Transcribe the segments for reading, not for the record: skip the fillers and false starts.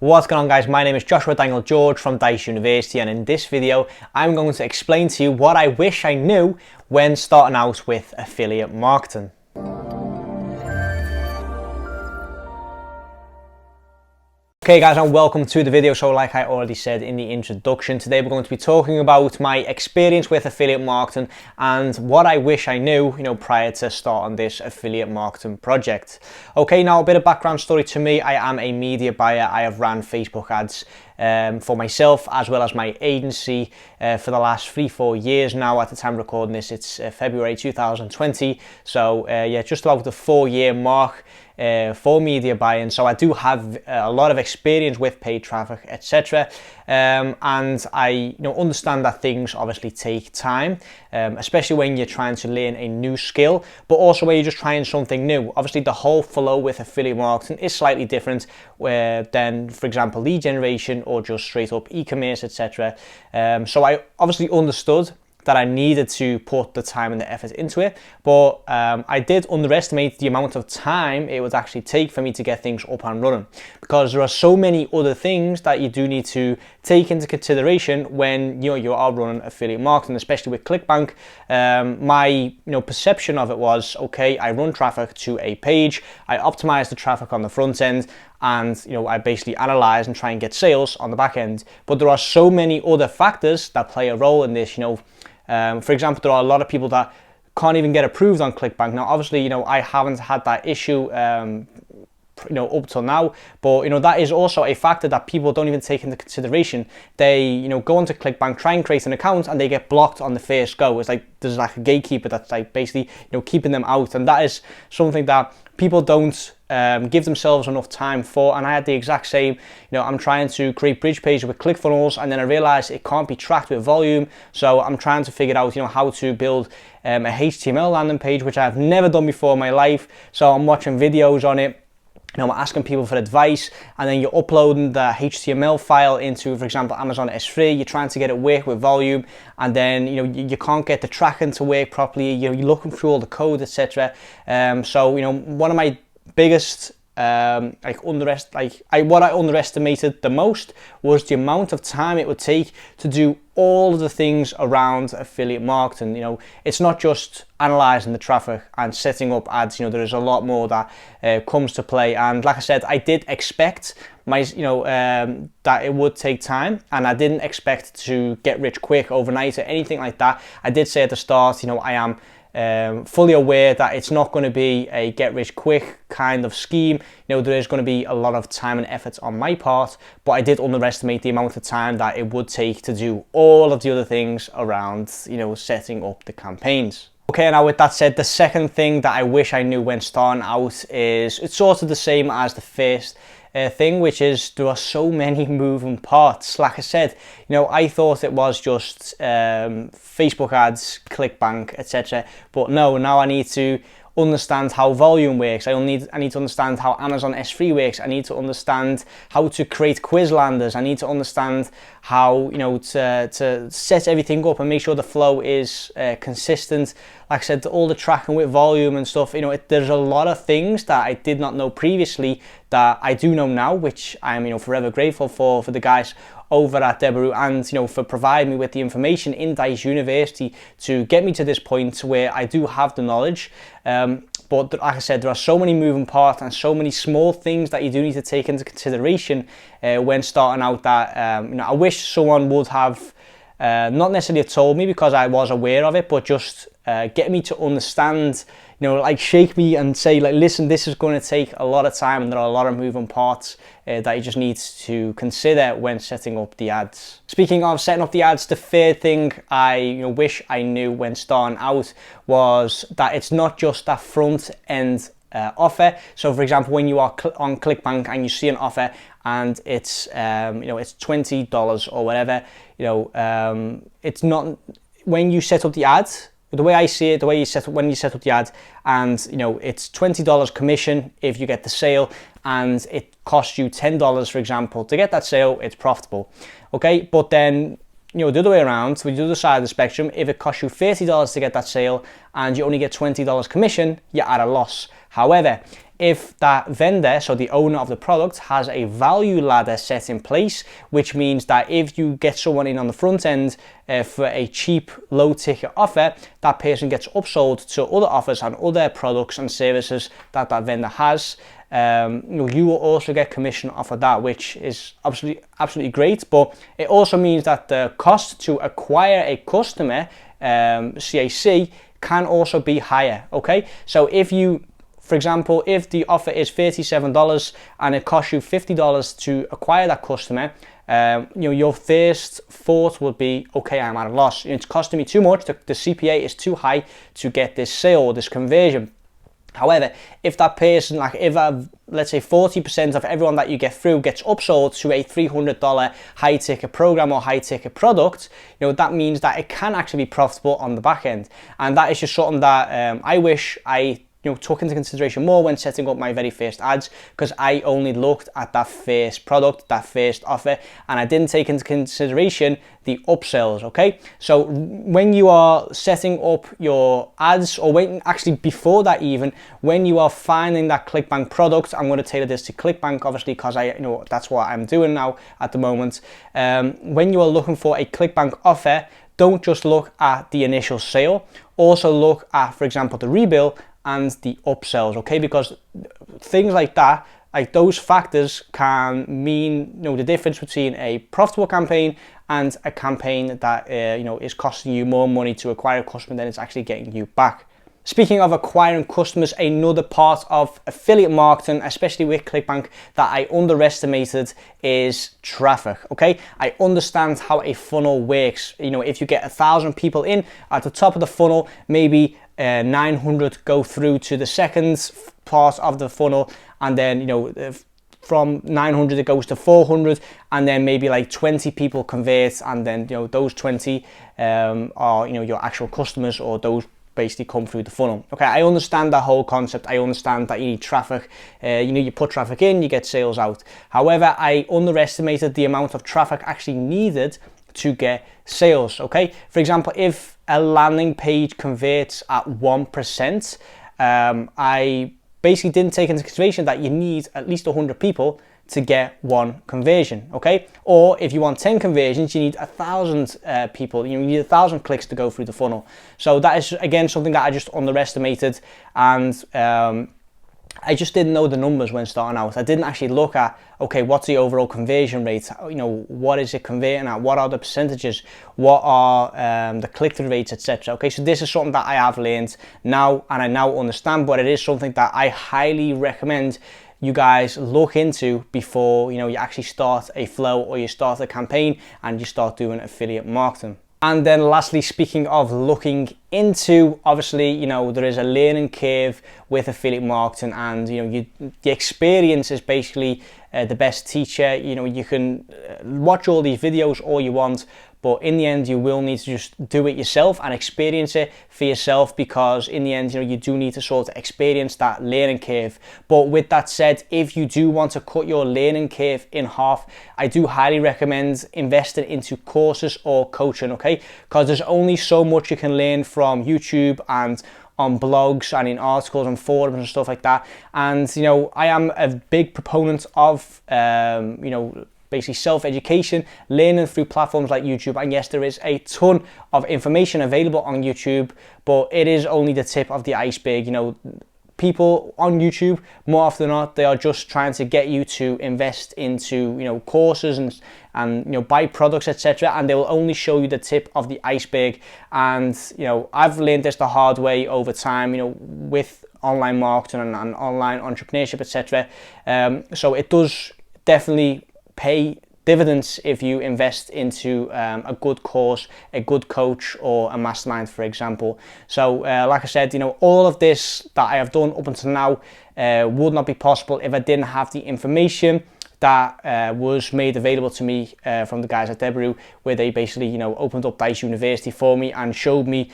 What's going on, guys? My name is Joshua Daniel George from Dijs University, and in this video I'm going to explain to you what I wish I knew when starting out with affiliate marketing. Okay guys, and welcome to the video. So like I already said in the introduction, today we're going to be talking about my experience with affiliate marketing and what I wish I knew, prior to starting this affiliate marketing project. Okay, now a bit of background story to me. I am a media buyer. I have ran Facebook ads for myself as well as my agency for the last 3-4 years now. At the time of recording this, it's February 2020. So yeah, just about the 4-year mark for media buying. So I do have a lot of experience with paid traffic, etc. And I understand that things obviously take time, especially when you're trying to learn a new skill, but also when you're just trying something new. Obviously the whole flow with affiliate marketing is slightly different than, for example, lead generation or just straight up e-commerce, etc. So I obviously understood that I needed to put the time and the effort into it, but I did underestimate the amount of time it would actually take for me to get things up and running, because there are so many other things that you do need to take into consideration when you are running affiliate marketing, especially with Clickbank. My perception of it was, okay, I run traffic to a page, I optimize the traffic on the front end, and I basically analyze and try and get sales on the back end. But there are so many other factors that play a role in this. For example, there are a lot of people that can't even get approved on Clickbank. Now, obviously, I haven't had that issue up till now, but that is also a factor that people don't even take into consideration. They go onto Clickbank, try and create an account, and they get blocked on the first go. It's like there's like a gatekeeper that's like basically keeping them out, and that is something that people don't give themselves enough time for. And I had the exact same. I'm trying to create bridge pages with ClickFunnels, and then I realized it can't be tracked with volume. So I'm trying to figure out how to build a HTML landing page, which I've never done before in my life. So I'm watching videos on it. I'm asking people for advice, and then you're uploading the HTML file into, for example, Amazon S3. You're trying to get it work with volume, and then you can't get the tracking to work properly. You're looking through all the code, etc. So one of my biggest what I underestimated the most was the amount of time it would take to do all of the things around affiliate marketing. It's not just analyzing the traffic and setting up ads. There is a lot more that comes to play. And like I said, I did expect that it would take time, and I didn't expect to get rich quick overnight or anything like that. I did say at the start, I am fully aware that it's not going to be a get rich quick kind of scheme. There is going to be a lot of time and effort on my part, but I did underestimate the amount of time that it would take to do all of the other things around setting up the campaigns. Okay, now with that said, the second thing that I wish I knew when starting out is, it's sort of the same as the first thing, which is there are so many moving parts. Like I said, I thought it was just Facebook ads, Clickbank, etc. But no, now I need to understand how volume works. I need to understand how Amazon S3 works. I need to understand how to create quiz landers. I need to understand how to set everything up and make sure the flow is consistent. Like I said, all the tracking with volume and stuff. There's a lot of things that I did not know previously that I do know now, which I'm forever grateful for the guys over at Deborah, and for providing me with the information in Dijs University to get me to this point where I do have the knowledge. But like I said, there are so many moving parts and so many small things that you do need to take into consideration when starting out that I wish someone would have not necessarily have told me, because I was aware of it, but just get me to understand, shake me and say, listen, this is going to take a lot of time, and there are a lot of moving parts that you just need to consider when setting up the ads. Speaking of setting up the ads, the third thing I wish I knew when starting out was that it's not just that front end offer. So for example, when you are on Clickbank and you see an offer and it's it's $20 or whatever, it's not, when you set up the ad, the way I see it, the way when you set up the ad, and it's $20 commission if you get the sale, and it costs you $10, for example, to get that sale, it's profitable. Okay, but then the other way around, so the other side of the spectrum, if it costs you $30 to get that sale and you only get $20 commission, you're at a loss. However, if that vendor, so the owner of the product, has a value ladder set in place, which means that if you get someone in on the front end for a cheap, low ticket offer, that person gets upsold to other offers and other products and services that that vendor has. You will also get commission off of that, which is absolutely great. But it also means that the cost to acquire a customer, CAC, can also be higher. Okay, so if you, for example, if the offer is $37 and it costs you $50 to acquire that customer, your first thought would be, okay, I'm at a loss. It's costing me too much. The CPA is too high to get this sale, this conversion. However, if that person, let's say 40% of everyone that you get through gets upsold to a $300 high ticket program or high ticket product, that means that it can actually be profitable on the back end. And that is just something that I wish I took into consideration more when setting up my very first ads, because I only looked at that first product, that first offer, and I didn't take into consideration the upsells. Okay, so when you are setting up your ads, or actually before that even, when you are finding that Clickbank product, I'm going to tailor this to Clickbank obviously, because that's what I'm doing now at the moment. When you are looking for a Clickbank offer, don't just look at the initial sale, also look at, for example, the rebill and the upsells, okay? Because things like that, like those factors, can mean the difference between a profitable campaign and a campaign that is costing you more money to acquire a customer than it's actually getting you back. Speaking of acquiring customers, another part of affiliate marketing, especially with Clickbank, that I underestimated is traffic. Okay, I understand how a funnel works. If you get 1,000 people in at the top of the funnel, maybe 900 go through to the second part of the funnel, and then from 900 it goes to 400, and then maybe like 20 people convert, and then those 20 are your actual customers, or those basically come through the funnel. Okay, I understand that whole concept. I understand that you need traffic. You put traffic in, you get sales out. However, I underestimated the amount of traffic actually needed to get sales. Okay, for example, if a landing page converts at 1%, I basically didn't take into consideration that you need at least 100 people to get one conversion. Okay, or if you want 10 conversions, you need 1,000 people. You need 1,000 clicks to go through the funnel. So that is again something that I just underestimated, and I just didn't know the numbers when starting out. I didn't actually look at, okay, what's the overall conversion rate? What is it converting at? What are the percentages? What are the click-through rates, etc. Okay, so this is something that I have learned now, and I now understand, but it is something that I highly recommend you guys look into before you actually start a flow, or you start a campaign and you start doing affiliate marketing. And then lastly, speaking of looking into, obviously, there is a learning curve with affiliate marketing, and the experience is basically the best teacher. You can watch all these videos all you want, but in the end you will need to just do it yourself and experience it for yourself, because in the end you do need to sort of experience that learning curve. But with that said, if you do want to cut your learning curve in half, I do highly recommend investing into courses or coaching, okay? Because there's only so much you can learn from YouTube and on blogs and in articles and forums and stuff like that. And I am a big proponent of basically self-education, learning through platforms like YouTube. And yes, there is a ton of information available on YouTube, but it is only the tip of the iceberg. People on YouTube, more often than not, they are just trying to get you to invest into courses and buy products, etc., and they will only show you the tip of the iceberg. And I've learned this the hard way over time, with online marketing and online entrepreneurship, etc. So it does definitely pay dividends if you invest into a good course, a good coach, or a mastermind, for example. So like I said, all of this that I have done up until now would not be possible if I didn't have the information that was made available to me from the guys at Deborah, where they basically opened up Dijs University for me and showed me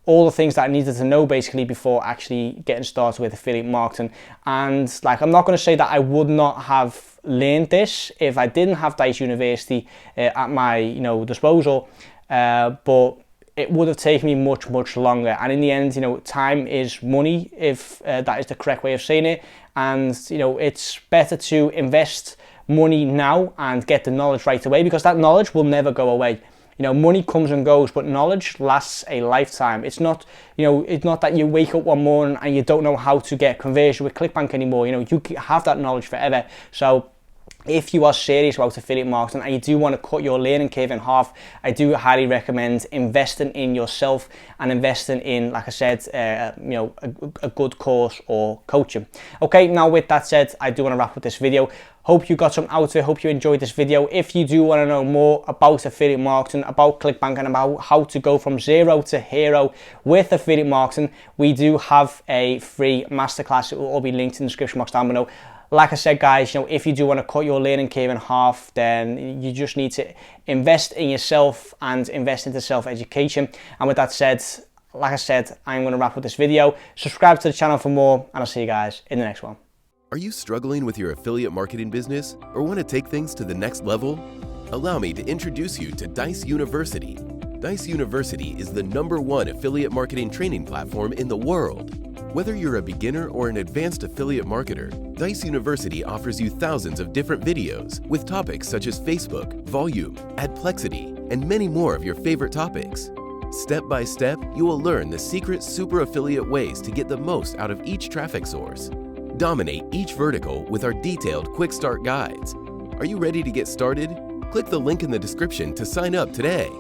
all the things that I needed to know basically before actually getting started with affiliate marketing. And I'm not going to say that I would not have learned this if I didn't have Dijs University at my disposal, but it would have taken me much, much longer. And in the end, you know, time is money, if that is the correct way of saying it. And, you know, it's better to invest money now and get the knowledge right away, because that knowledge will never go away. You know, money comes and goes, but knowledge lasts a lifetime. It's not, you know, it's not that you wake up one morning and you don't know how to get conversion with Clickbank anymore. You know, you have that knowledge forever. So if you are serious about affiliate marketing and you do want to cut your learning curve in half, I do highly recommend investing in yourself and investing in, like I said, you know, a good course or coaching. Okay, now with that said, I do want to wrap up this video. Hope you got something out of it. Hope you enjoyed this video. If you do want to know more about affiliate marketing, about Clickbank, and about how to go from zero to hero with affiliate marketing, we do have a free masterclass. It will all be linked in the description box down below. Like I said, guys, you know, if you do want to cut your learning curve in half, then you just need to invest in yourself and invest into self-education. And with that said, like I said, I'm going to wrap up this video. Subscribe to the channel for more, and I'll see you guys in the next one. Are you struggling with your affiliate marketing business or want to take things to the next level? Allow me to introduce you to Dijs University. Dijs University is the #1 affiliate marketing training platform in the world. Whether you're a beginner or an advanced affiliate marketer, Dijs University offers you thousands of different videos with topics such as Facebook, volume, adplexity, and many more of your favorite topics. Step by step, you will learn the secret super affiliate ways to get the most out of each traffic source. Dominate each vertical with our detailed quick start guides. Are you ready to get started? Click the link in the description to sign up today.